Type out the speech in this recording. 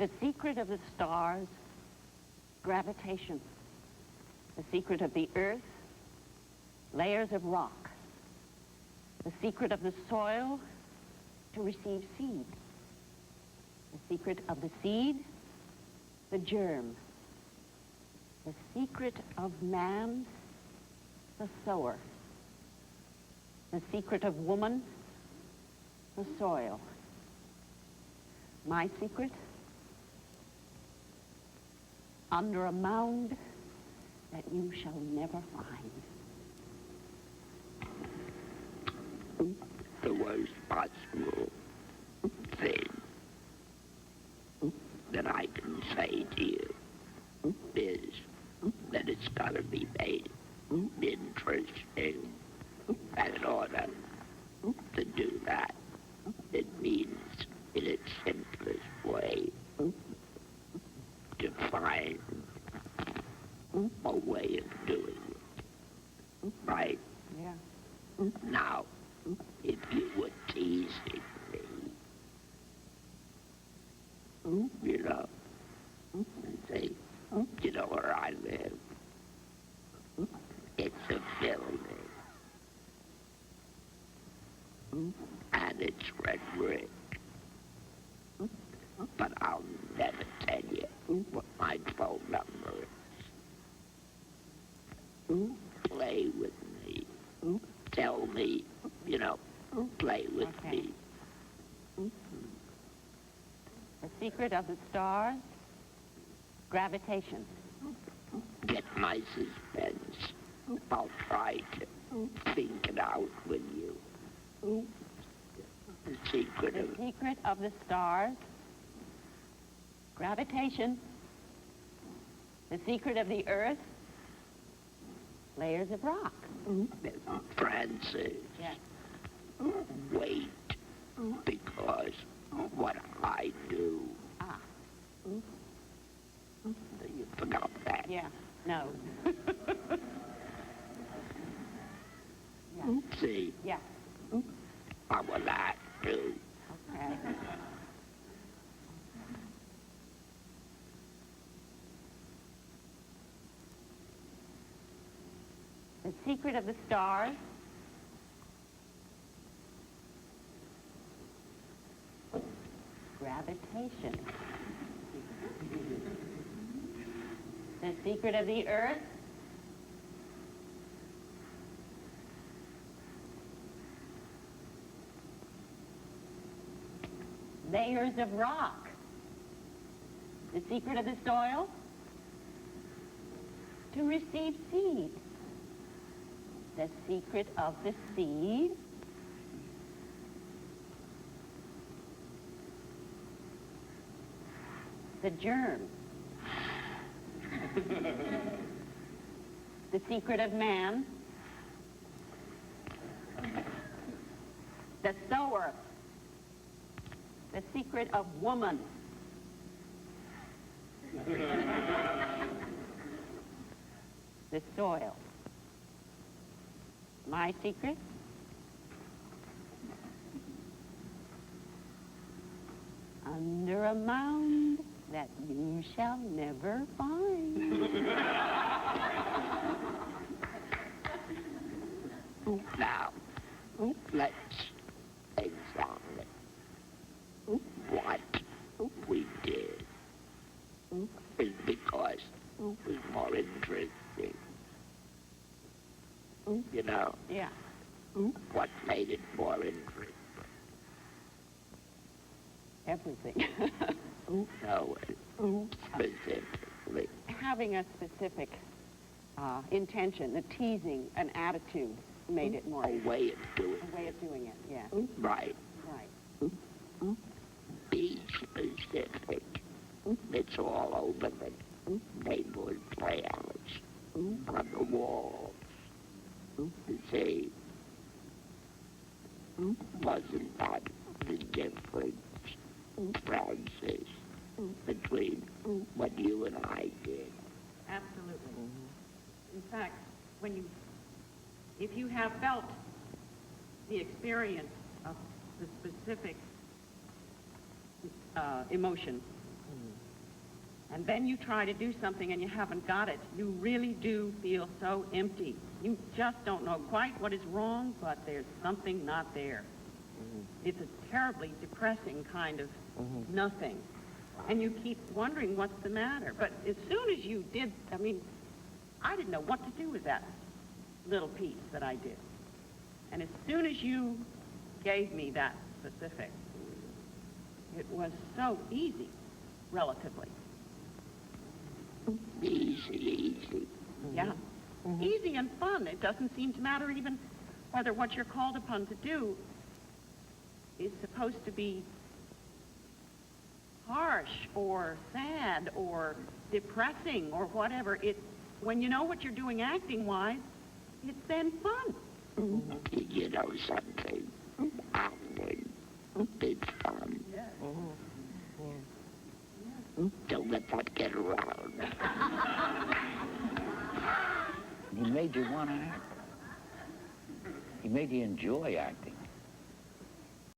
The secret of the stars, gravitation. The secret of the earth, layers of rock. The secret of the soil, to receive seed. The secret of the seed, the germ. The secret of man, the sower. The secret of woman, the soil. My secret? Under a mound that you shall never find. The worst possible thing that I can say to you is that it's got to be made interesting. And in order to do that, it means in its simplest way to find a way of doing it. Right? Yeah. Now, if you were teasing me, you know, and say, you know where I live? It's a building. And it's red brick. But I'll never tell you what my phone number is. Play with me. Tell me, you know, play with me. The secret of the stars, gravitation. Get my suspense. I'll try to think it out with you. The secret of the stars, gravitation. The secret of the earth, layers of rock. Francis, yes. Wait, because what I do. You forgot that. Yeah, no. Yeah. See? Yeah. How will that do? Okay. The secret of the stars, gravitation. The secret of the earth, layers of rock. The secret of the soil, to receive seed. The secret of the seed, the germ. The secret of man, the sower. The secret of woman, the soil. My secret? Under a mound that you shall never find. Now, let's examine what we did. Is because it was more interesting. You know? Yeah. What made it more interesting? Everything. No, specifically. Having a specific intention, the teasing, an attitude made it more. A way of doing it. A way of doing it, yeah. Right. Right. Be specific. It's all over the neighborhood playhouse, on the walls. You see, wasn't that the difference, Francis, between what you and I did? Absolutely. In fact, if you have felt the experience of the specific emotion, and then you try to do something and you haven't got it, you really do feel so empty. You just don't know quite what is wrong, but there's something not there. It's a terribly depressing kind of nothing. And you keep wondering what's the matter. But as soon as you did, I mean, I didn't know what to do with that little piece that I did. And as soon as you gave me that specific, it was so easy, relatively. Easy. Yeah. Easy and fun. It doesn't seem to matter even whether what you're called upon to do is supposed to be harsh or sad or depressing or whatever. When you know what you're doing acting-wise, it's then fun. You know something? Acting is fun. Yes. Don't let that get around. He made you want to act. He made you enjoy acting.